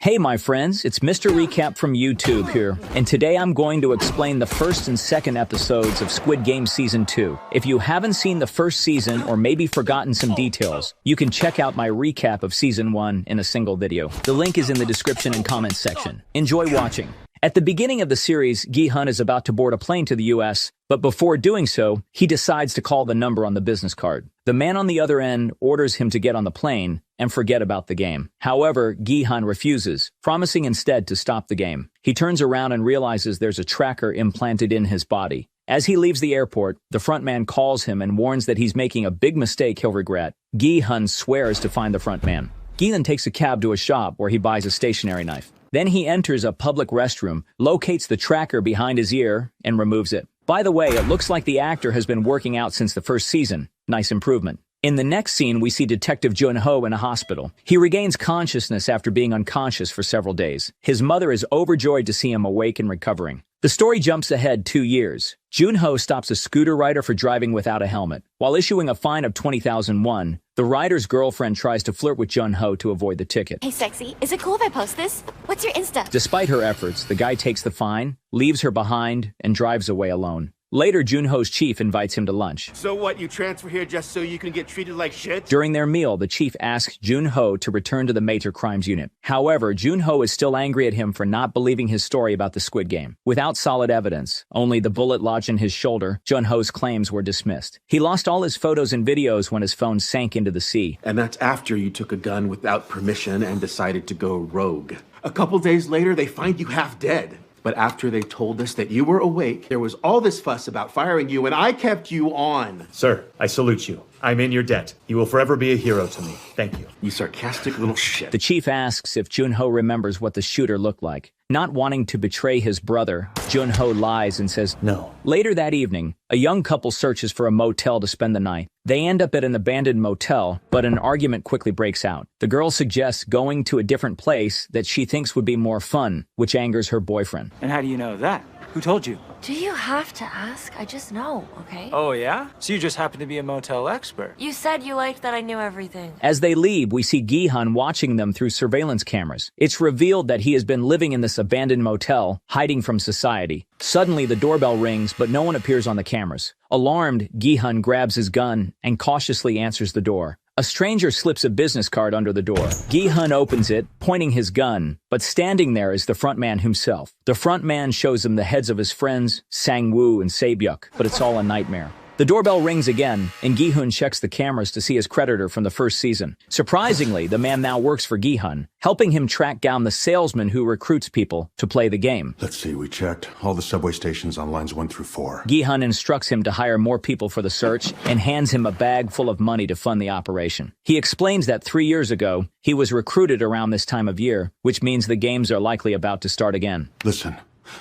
Hey my friends, it's Mr. Recap from YouTube here, and today I'm going to explain the first and second episodes of Squid Game Season 2. If you haven't seen the first season or maybe forgotten some details, you can check out my recap of Season 1 in a single video. The link is in the description and comments section. Enjoy watching. At the beginning of the series, Gi-hun is about to board a plane to the US, but before doing so, he decides to call the number on the business card. The man on the other end orders him to get on the plane and forget about the game. However, Gi-hun refuses, promising instead to stop the game. He turns around and realizes there's a tracker implanted in his body. As he leaves the airport, the frontman calls him and warns that he's making a big mistake he'll regret. Gi-hun swears to find the frontman. Gi-hun takes a cab to a shop where he buys a stationery knife. Then he enters a public restroom, locates the tracker behind his ear, and removes it. By the way, it looks like the actor has been working out since the first season. Nice improvement. In the next scene, we see Detective Jun-ho in a hospital. He regains consciousness after being unconscious for several days. His mother is overjoyed to see him awake and recovering. The story jumps ahead 2 years. Jun-ho stops a scooter rider for driving without a helmet. While issuing a fine of 20,000 won, the rider's girlfriend tries to flirt with Jun-ho to avoid the ticket. Hey sexy, is it cool if I post this? What's your Insta? Despite her efforts, the guy takes the fine, leaves her behind, and drives away alone. Later, Jun-ho's chief invites him to lunch. So what, you transfer here just so you can get treated like shit? During their meal, the chief asks Jun-ho to return to the major crimes unit. However, Jun-ho is still angry at him for not believing his story about the Squid Game. Without solid evidence, only the bullet lodged in his shoulder, Jun-ho's claims were dismissed. He lost all his photos and videos when his phone sank into the sea. And that's after you took a gun without permission and decided to go rogue. A couple days later, they find you half dead. But after they told us that you were awake, there was all this fuss about firing you, and I kept you on. Sir, I salute you. I'm in your debt. You will forever be a hero to me. Thank you. You sarcastic little shit. The chief asks if Jun-ho remembers what the shooter looked like. Not wanting to betray his brother, Jun-ho lies and says no. Later that evening, a young couple searches for a motel to spend the night. They end up at an abandoned motel, but an argument quickly breaks out. The girl suggests going to a different place that she thinks would be more fun, which angers her boyfriend. And how do you know that? Who told you? Do you have to ask? I just know, okay? Oh, yeah? So you just happen to be a motel expert. You said you liked that I knew everything. As they leave, we see Gi-hun watching them through surveillance cameras. It's revealed that he has been living in this abandoned motel, hiding from society. Suddenly, the doorbell rings, but no one appears on the cameras. Alarmed, Gi-hun grabs his gun and cautiously answers the door. A stranger slips a business card under the door. Gi-hun opens it, pointing his gun, but standing there is the frontman himself. The frontman shows him the heads of his friends, Sang-woo and Se-byuk, but it's all a nightmare. The doorbell rings again, and Gi-hun checks the cameras to see his creditor from the first season. Surprisingly, the man now works for Gi-hun, helping him track down the salesman who recruits people to play the game. Let's see, we checked all the subway stations on lines 1 through 4. Gi-hun instructs him to hire more people for the search and hands him a bag full of money to fund the operation. He explains that 3 years ago, he was recruited around this time of year, which means the games are likely about to start again. Listen,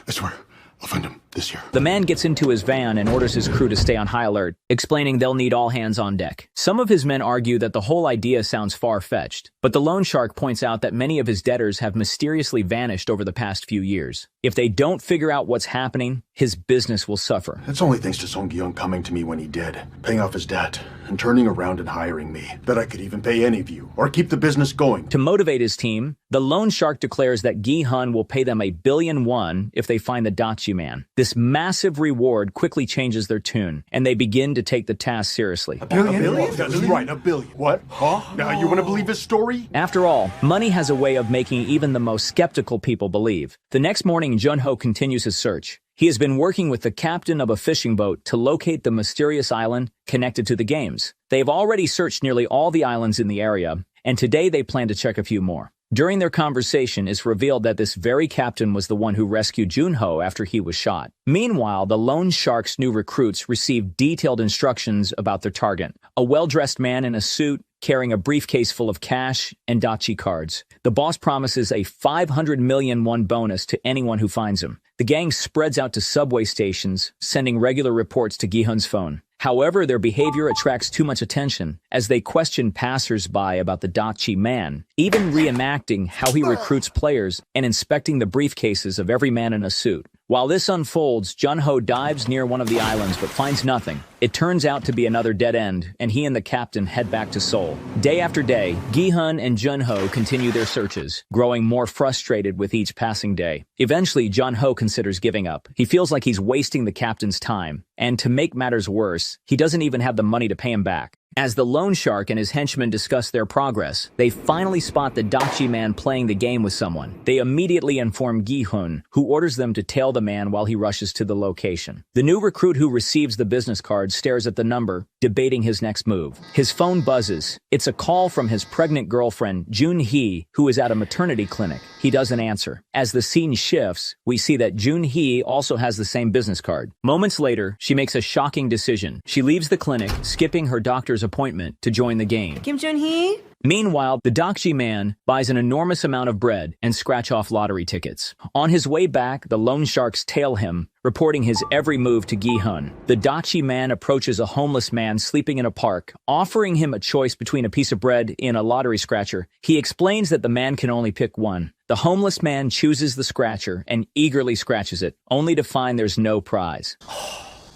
I swear, I'll find him this year. The man gets into his van and orders his crew to stay on high alert, explaining they'll need all hands on deck. Some of his men argue that the whole idea sounds far-fetched, but the loan shark points out that many of his debtors have mysteriously vanished over the past few years. If they don't figure out what's happening, his business will suffer. It's only thanks to Song Gi-young coming to me when he did, paying off his debt, and turning around and hiring me, that I could even pay any of you, or keep the business going. To motivate his team, the loan shark declares that Gi-hun will pay them 1 billion won if they find the Dachi man. This massive reward quickly changes their tune, and they begin to take the task seriously. $1 billion? That's right, $1 billion. What? Huh? Now you want to believe his story? After all, money has a way of making even the most skeptical people believe. The next morning, Jun-ho continues his search. He has been working with the captain of a fishing boat to locate the mysterious island connected to the games. They've already searched nearly all the islands in the area, and today they plan to check a few more. During their conversation, it's revealed that this very captain was the one who rescued Jun-ho after he was shot. Meanwhile, the loan shark's new recruits received detailed instructions about their target. A well-dressed man in a suit, carrying a briefcase full of cash and dachi cards. The boss promises a 500 million won bonus to anyone who finds him. The gang spreads out to subway stations, sending regular reports to Gi-hun's phone. However, their behavior attracts too much attention, as they question passers-by about the Dachi man, even reenacting how he recruits players and inspecting the briefcases of every man in a suit. While this unfolds, Jun-ho dives near one of the islands but finds nothing. It turns out to be another dead end, and he and the captain head back to Seoul. Day after day, Gi-hun and Jun-ho continue their searches, growing more frustrated with each passing day. Eventually, Jun-ho considers giving up. He feels like he's wasting the captain's time, and to make matters worse, he doesn't even have the money to pay him back. As the loan shark and his henchmen discuss their progress, they finally spot the Dakji man playing the game with someone. They immediately inform Gi-hun, who orders them to tail the man while he rushes to the location. The new recruit who receives the business card stares at the number, debating his next move. His phone buzzes. It's a call from his pregnant girlfriend, Jun-hee, who is at a maternity clinic. He doesn't answer. As the scene shifts, we see that Jun-hee also has the same business card. Moments later, she makes a shocking decision. She leaves the clinic, skipping her doctor's appointment to join the game. Kim Jun-hee? Meanwhile, the Dakji man buys an enormous amount of bread and scratch-off lottery tickets. On his way back, the loan sharks tail him, reporting his every move to Gi-hun. The Dakji man approaches a homeless man sleeping in a park, offering him a choice between a piece of bread and a lottery scratcher. He explains that the man can only pick one. The homeless man chooses the scratcher and eagerly scratches it, only to find there's no prize.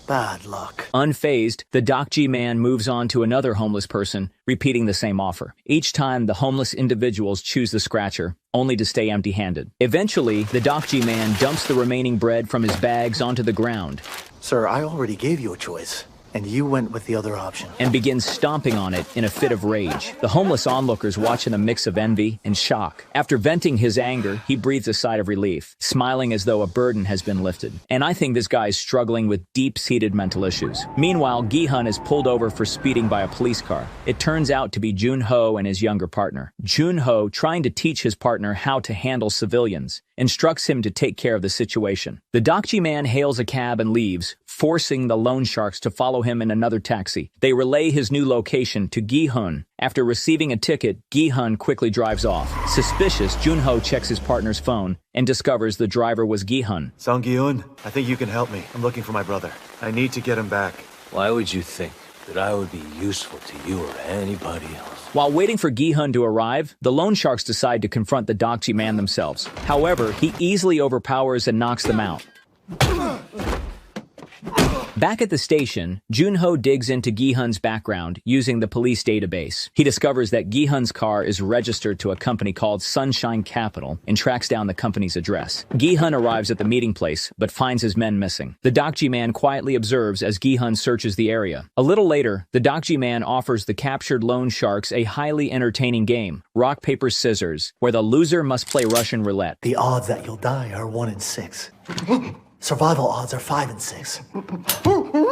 Bad luck. Unfazed, the Dakji man moves on to another homeless person, repeating the same offer. Each time, the homeless individuals choose the scratcher, only to stay empty-handed. Eventually, the Dakji man dumps the remaining bread from his bags onto the ground. Sir, I already gave you a choice, and you went with the other option. And begins stomping on it in a fit of rage. The homeless onlookers watch in a mix of envy and shock. After venting his anger, he breathes a sigh of relief, smiling as though a burden has been lifted. And I think this guy is struggling with deep-seated mental issues. Meanwhile, Gi-hun is pulled over for speeding by a police car. It turns out to be Jun-ho and his younger partner. Jun-ho, trying to teach his partner how to handle civilians, instructs him to take care of the situation. The Dakji man hails a cab and leaves, forcing the loan sharks to follow him in another taxi. They relay his new location to Gi-hun. After receiving a ticket, Gi-hun quickly drives off. Suspicious, Jun-ho checks his partner's phone and discovers the driver was Gi-hun. Song-gi-un, I think you can help me. I'm looking for my brother. I need to get him back. Why would you think that I would be useful to you or anybody else? While waiting for Gi-hun to arrive, the loan sharks decide to confront the Dakji man themselves. However, he easily overpowers and knocks them out. Back at the station, Jun-ho digs into Gi-hun's background using the police database. He discovers that Gi-hun's car is registered to a company called Sunshine Capital and tracks down the company's address. Gi-hun arrives at the meeting place, but finds his men missing. The Dakji man quietly observes as Gi-hun searches the area. A little later, the Dakji man offers the captured loan sharks a highly entertaining game, rock, paper, scissors, where the loser must play Russian roulette. The odds that you'll die are 1 in 6. Survival odds are 5 in 6.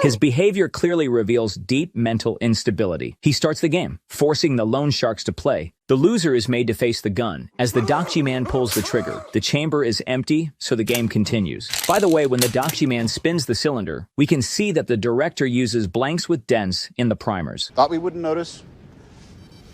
His behavior clearly reveals deep mental instability. He starts the game, forcing the loan sharks to play. The loser is made to face the gun. As the Dakji man pulls the trigger, the chamber is empty, so the game continues. By the way, when the Dakji man spins the cylinder, we can see that the director uses blanks with dents in the primers. Thought we wouldn't notice,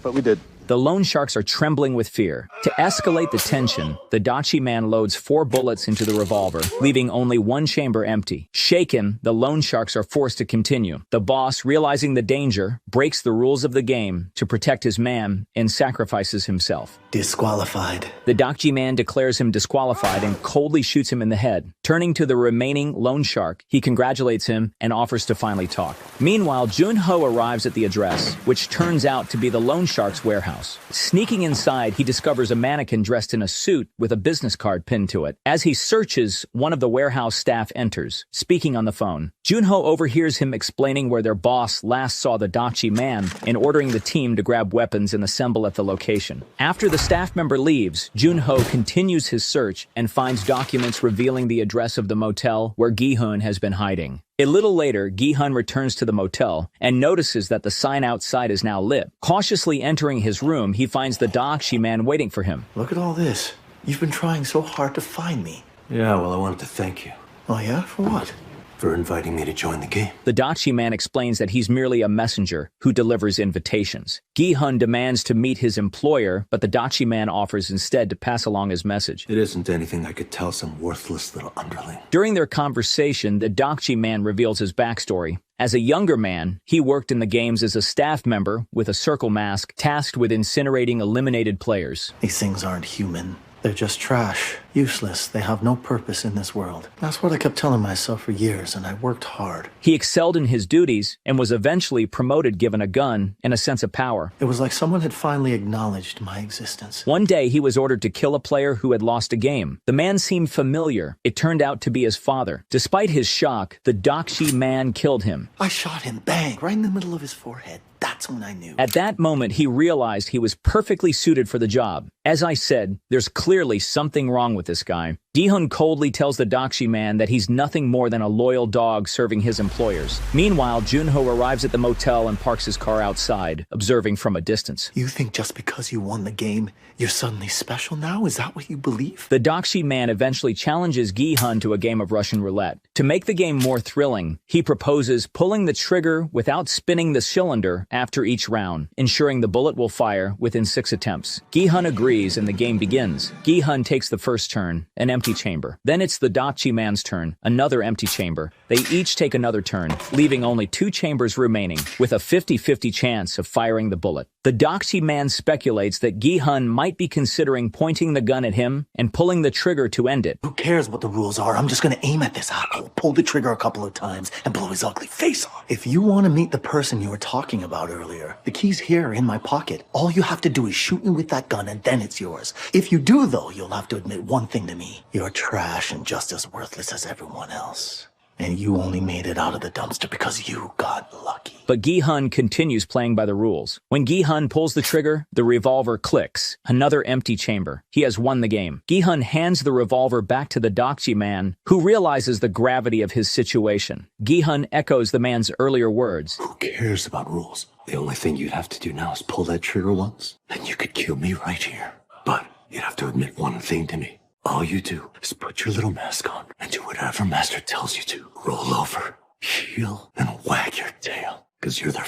but we did. The loan sharks are trembling with fear. To escalate the tension, the Dakji man loads 4 bullets into the revolver, leaving only 1 chamber empty. Shaken, the loan sharks are forced to continue. The boss, realizing the danger, breaks the rules of the game to protect his man and sacrifices himself. Disqualified. The Dakji man declares him disqualified and coldly shoots him in the head. Turning to the remaining loan shark, he congratulates him and offers to finally talk. Meanwhile, Jun-ho arrives at the address, which turns out to be the loan shark's warehouse. Sneaking inside, he discovers a mannequin dressed in a suit with a business card pinned to it. As he searches, one of the warehouse staff enters, speaking on the phone. Jun-ho overhears him explaining where their boss last saw the Dakji man and ordering the team to grab weapons and assemble at the location. After the staff member leaves, Jun-ho continues his search and finds documents revealing the address of the motel where Gi-hun has been hiding. A little later, Gi-hun returns to the motel and notices that the sign outside is now lit. Cautiously entering his room, he finds the Dakji man waiting for him. Look at all this. You've been trying so hard to find me. Yeah, well, I wanted to thank you Oh yeah? For what? for inviting me to join the game. The Dakji man explains that he's merely a messenger who delivers invitations. Gi-hun demands to meet his employer, but the Dakji man offers instead to pass along his message. It isn't anything I could tell some worthless little underling. During their conversation, the Dakji man reveals his backstory. As a younger man, he worked in the games as a staff member with a circle mask tasked with incinerating eliminated players. These things aren't human. They're just trash. Useless. They have no purpose in this world. That's what I kept telling myself for years, and I worked hard. He excelled in his duties and was eventually promoted given a gun and a sense of power. It was like someone had finally acknowledged my existence. One day, he was ordered to kill a player who had lost a game. The man seemed familiar. It turned out to be his father. Despite his shock, the Dakshi man killed him. I shot him, bang, right in the middle of his forehead. That's when I knew. At that moment, he realized he was perfectly suited for the job. As I said, there's clearly something wrong with this guy. Gi-hun coldly tells the Dakshi man that he's nothing more than a loyal dog serving his employers. Meanwhile, Junho arrives at the motel and parks his car outside, observing from a distance. You think just because you won the game, you're suddenly special now? Is that what you believe? The Dakshi man eventually challenges Gi-hun to a game of Russian roulette. To make the game more thrilling, he proposes pulling the trigger without spinning the cylinder after each round, ensuring the bullet will fire within 6 attempts. Gi-hun agrees and the game begins. Gi-hun takes the first turn, an empty chamber. Then it's the Dakshi man's turn, another empty chamber. They each take another turn, leaving only 2 chambers remaining, with a 50-50 chance of firing the bullet. The Dakshi man speculates that Gi-hun might be considering pointing the gun at him and pulling the trigger to end it. Who cares what the rules are? I'm just gonna aim at this asshole, pull the trigger a couple of times, and blow his ugly face off. If you want to meet the person you were talking about earlier, the key's here in my pocket. All you have to do is shoot me with that gun and then it's yours. If you do, though, you'll have to admit one thing to me. You're trash and just as worthless as everyone else. And you only made it out of the dumpster because you got lucky. But Gi-hun continues playing by the rules. When Gi-hun pulls the trigger, the revolver clicks. Another empty chamber. He has won the game. Gi-hun hands the revolver back to the Dakshi man, who realizes the gravity of his situation. Gi-hun echoes the man's earlier words. Who cares about rules? The only thing you'd have to do now is pull that trigger once, and you could kill me right here. But you'd have to admit one thing to me. All you do is put your little mask on and do whatever Master tells you to. Roll over, heel, and wag your tail, because you're their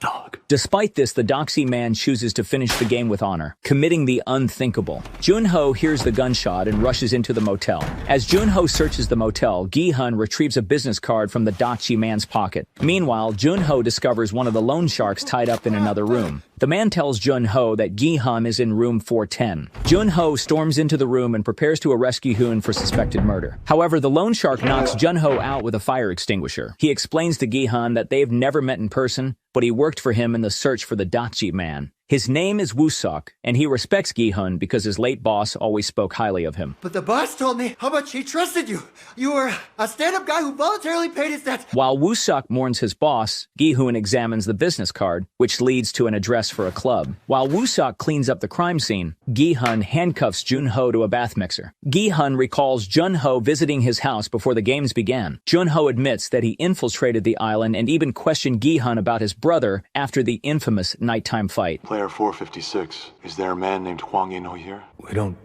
dog. Despite this, the Dakshi man chooses to finish the game with honor, committing the unthinkable. Junho hears the gunshot and rushes into the motel. As Junho searches the motel, Gi-hun retrieves a business card from the Dakshi man's pocket. Meanwhile, Junho discovers one of the loan sharks tied up in another room. The man tells Junho that Gi-hun is in room 410. Junho storms into the room and prepares to arrest Gi-hun for suspected murder. However, the loan shark knocks Junho out with a fire extinguisher. He explains to Gi-hun that they've never met in person, but he worked for him in the search for the Dakshi man. His name is Woo-sok, and he respects Gi-hun because his late boss always spoke highly of him. But the boss told me how much he trusted you. You were a stand-up guy who voluntarily paid his debt. While Woo-sok mourns his boss, Gi-hun examines the business card, which leads to an address for a club. While Woo-sok cleans up the crime scene, Gi-hun handcuffs Junho to a bath mixer. Gi-hun recalls Junho visiting his house before the games began. Junho admits that he infiltrated the island and even questioned Gi-hun about his brother after the infamous nighttime fight. Player 456. Is there a man named Hwang In-ho here? We don't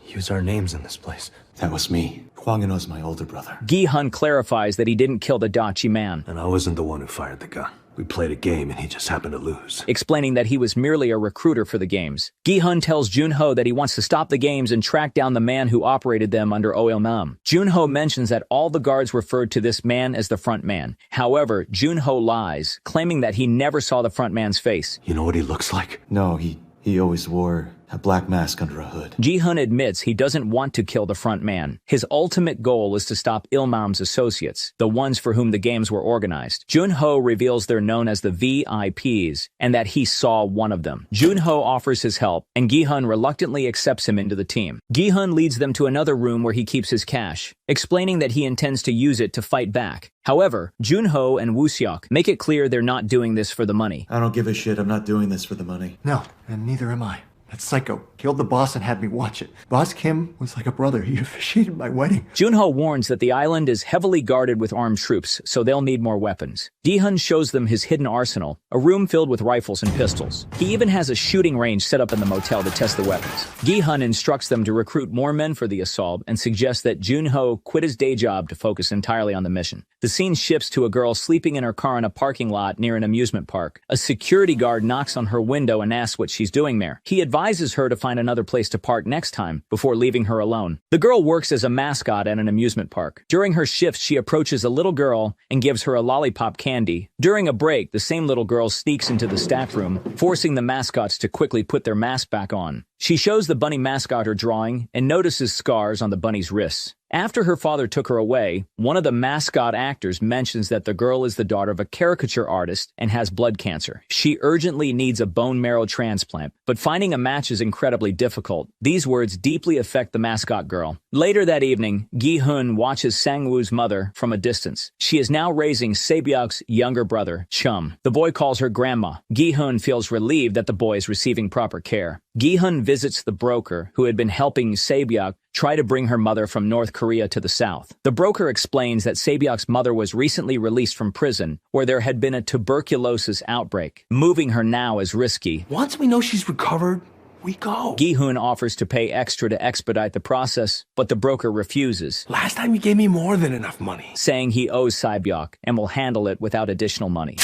use our names in this place. That was me. Hwang In-ho's my older brother. Gi-hun clarifies that he didn't kill the Dakshi man, And I wasn't the one who fired the gun. We played a game and he just happened to lose. explaining that he was merely a recruiter for the games. Gi-hun tells Junho that he wants to stop the games and track down the man who operated them under Oil-nam. Junho mentions that all the guards referred to this man as the Frontman. However, Junho lies, claiming that he never saw the Frontman's face. You know what he looks like? No, he always wore a black mask under a hood. Gi-hun admits he doesn't want to kill the front man. His ultimate goal is to stop Il-mam's associates, the ones for whom the games were organized. Junho reveals they're known as the VIPs, and that he saw one of them. Junho offers his help, and Gi-hun reluctantly accepts him into the team. Gi-hun leads them to another room where he keeps his cash, explaining that he intends to use it to fight back. However, Junho and Woo-sok make it clear they're not doing this for the money. I don't give a shit. I'm not doing this for the money. No, and neither am I. That psycho killed the boss and had me watch it. Boss Kim was like a brother. He officiated my wedding. Junho warns that the island is heavily guarded with armed troops, so they'll need more weapons. Gi-hun shows them his hidden arsenal, a room filled with rifles and pistols. He even has a shooting range set up in the motel to test the weapons. Gi-hun instructs them to recruit more men for the assault and suggests that Junho quit his day job to focus entirely on the mission. The scene shifts to a girl sleeping in her car in a parking lot near an amusement park. A security guard knocks on her window and asks what she's doing there. He advises her to find another place to park next time before leaving her alone. The girl works as a mascot at an amusement park. During her shift, she approaches a little girl and gives her a lollipop candy. During a break, the same little girl sneaks into the staff room, forcing the mascots to quickly put their mask back on. She shows the bunny mascot her drawing and notices scars on the bunny's wrists. After her father took her away, one of the mascot actors mentions that the girl is the daughter of a caricature artist and has blood cancer. She urgently needs a bone marrow transplant, but finding a match is incredibly difficult. These words deeply affect the mascot girl. Later that evening, Gi-hun watches Sang-woo's mother from a distance. She is now raising Se-byuk's younger brother, Chum. The boy calls her grandma. Gi-hun feels relieved that the boy is receiving proper care. Gi-hun visits the broker who had been helping Se-byuk try to bring her mother from North Korea to the south. The broker explains that Se-byuk's mother was recently released from prison, where there had been a tuberculosis outbreak. Moving her now is risky. Once we know she's recovered, we go. Gi-hun offers to pay extra to expedite the process, but the broker refuses. Last time you gave me more than enough money. Saying he owes Se-byuk and will handle it without additional money.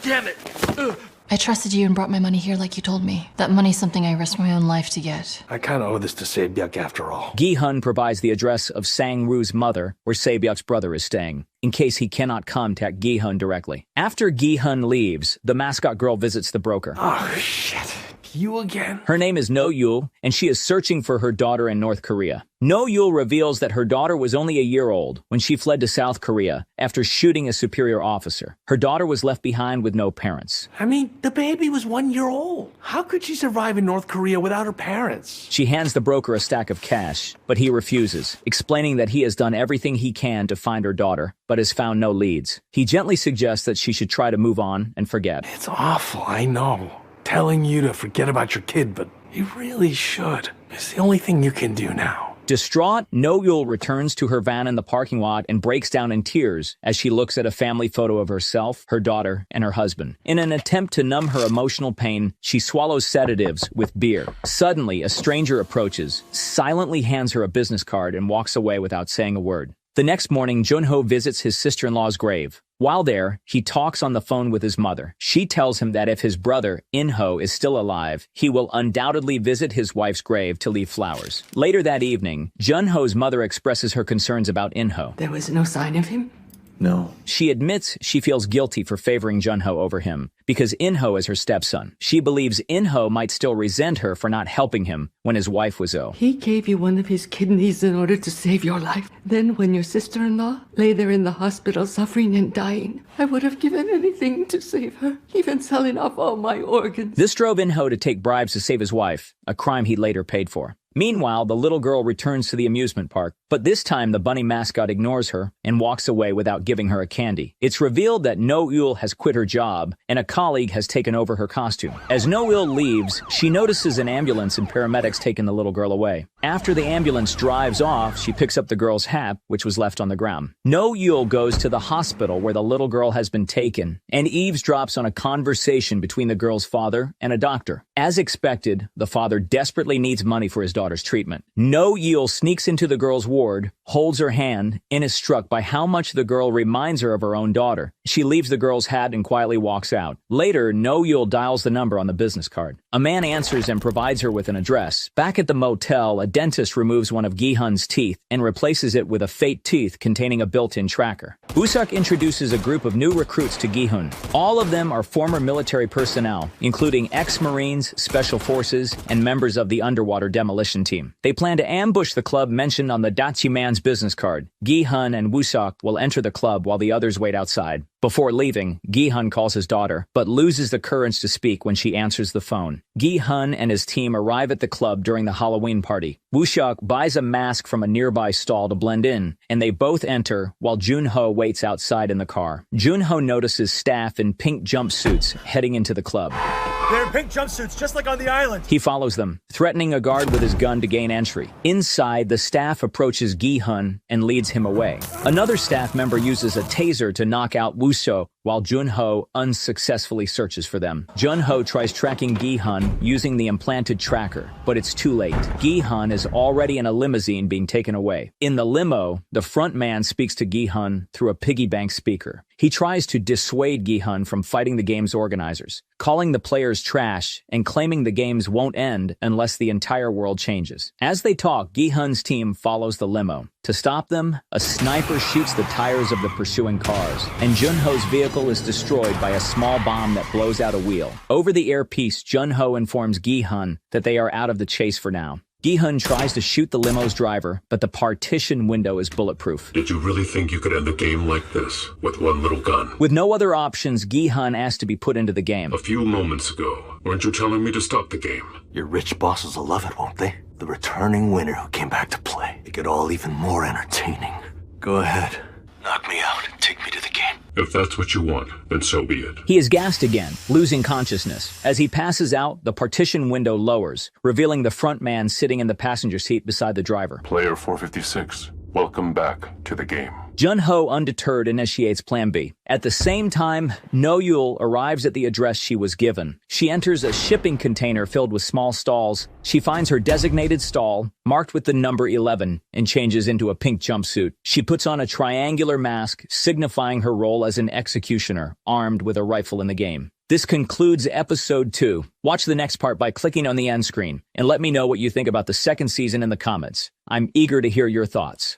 Damn it! I trusted you and brought my money here like you told me. That money's something I risked my own life to get. I kind of owe this to Se-byuk after all. Gi-hun provides the address of Sang-woo's mother, where Se-byuk's brother is staying, in case he cannot contact Gi-hun directly. After Gi-hun leaves, the mascot girl visits the broker. Oh, shit. You again? Her name is No-yul, and she is searching for her daughter in North Korea. No-yul reveals that her daughter was only a year old when she fled to South Korea after shooting a superior officer. Her daughter was left behind with no parents. I mean, the baby was 1 year old. How could she survive in North Korea without her parents? She hands the broker a stack of cash, but he refuses, explaining that he has done everything he can to find her daughter, but has found no leads. He gently suggests that she should try to move on and forget. It's awful, I know. Telling you to forget about your kid, but you really should. It's the only thing you can do now. Distraught, No-yul returns to her van in the parking lot and breaks down in tears as she looks at a family photo of herself, her daughter, and her husband. In an attempt to numb her emotional pain, she swallows sedatives with beer. Suddenly, a stranger approaches, silently hands her a business card, and walks away without saying a word. The next morning, Junho visits his sister-in-law's grave. While there, he talks on the phone with his mother. She tells him that if his brother, In-ho, is still alive, he will undoubtedly visit his wife's grave to leave flowers. Later that evening, Junho's mother expresses her concerns about In-ho. There was no sign of him? No. She admits she feels guilty for favoring Junho over him, because In-ho is her stepson. She believes In-ho might still resent her for not helping him when his wife was ill. He gave you one of his kidneys in order to save your life. Then when your sister-in-law lay there in the hospital suffering and dying, I would have given anything to save her, even selling off all my organs. This drove In-ho to take bribes to save his wife, a crime he later paid for. Meanwhile, the little girl returns to the amusement park, but this time the bunny mascot ignores her and walks away without giving her a candy. It's revealed that No-yul has quit her job, and a colleague has taken over her costume. As No-yul leaves, she notices an ambulance and paramedics taking the little girl away. After the ambulance drives off, she picks up the girl's hat, which was left on the ground. No-yul goes to the hospital where the little girl has been taken, and eavesdrops on a conversation between the girl's father and a doctor. As expected, the father desperately needs money for his daughter's treatment. No-yul sneaks into the girl's ward, holds her hand, and is struck by how much the girl reminds her of her own daughter. She leaves the girl's hat and quietly walks out. Later, No-yul dials the number on the business card. A man answers and provides her with an address. Back at the motel, a dentist removes one of Gi-hun's teeth and replaces it with a fake tooth containing a built-in tracker. Woo-suk introduces a group of new recruits to Gi-hun. All of them are former military personnel, including ex-Marines, Special Forces, and members of the underwater demolition team. They plan to ambush the club mentioned on the Dachi man's business card. Gi-hun and Woo-suk will enter the club while the others wait outside. Before leaving, Gi-hun calls his daughter, but loses the courage to speak when she answers the phone. Gi-hun and his team arrive at the club during the Halloween party. Woo-suk buys a mask from a nearby stall to blend in, and they both enter while Junho waits outside in the car. Junho notices staff in pink jumpsuits heading into the club. They're in pink jumpsuits, just like on the island. He follows them, threatening a guard with his gun to gain entry. Inside, the staff approaches Gi-hun and leads him away. Another staff member uses a taser to knock out Woo-suk, while Junho unsuccessfully searches for them. Junho tries tracking Gi-hun using the implanted tracker, but it's too late. Gi-hun is already in a limousine being taken away. In the limo, the frontman speaks to Gi-hun through a piggy bank speaker. He tries to dissuade Gi-hun from fighting the game's organizers, calling the players trash and claiming the games won't end unless the entire world changes. As they talk, Gi-hun's team follows the limo. To stop them, a sniper shoots the tires of the pursuing cars, and Junho's vehicle is destroyed by a small bomb that blows out a wheel. Over the earpiece, Junho informs Gi-hun that they are out of the chase for now. Gi-hun tries to shoot the limo's driver, but the partition window is bulletproof. Did you really think you could end the game like this, with one little gun? With no other options, Gi-hun asks to be put into the game. A few moments ago, weren't you telling me to stop the game? Your rich bosses will love it, won't they? The returning winner who came back to play. Make it all even more entertaining. Go ahead. Knock me out and take me to the game. If that's what you want, then so be it. He is gassed again, losing consciousness. As he passes out, the partition window lowers, revealing the frontman sitting in the passenger seat beside the driver. Player 456, welcome back to the game. Junho, undeterred, initiates Plan B. At the same time, No-Yul arrives at the address she was given. She enters a shipping container filled with small stalls. She finds her designated stall, marked with the number 11, and changes into a pink jumpsuit. She puts on a triangular mask, signifying her role as an executioner, armed with a rifle in the game. This concludes episode 2. Watch the next part by clicking on the end screen, and let me know what you think about the second season in the comments. I'm eager to hear your thoughts.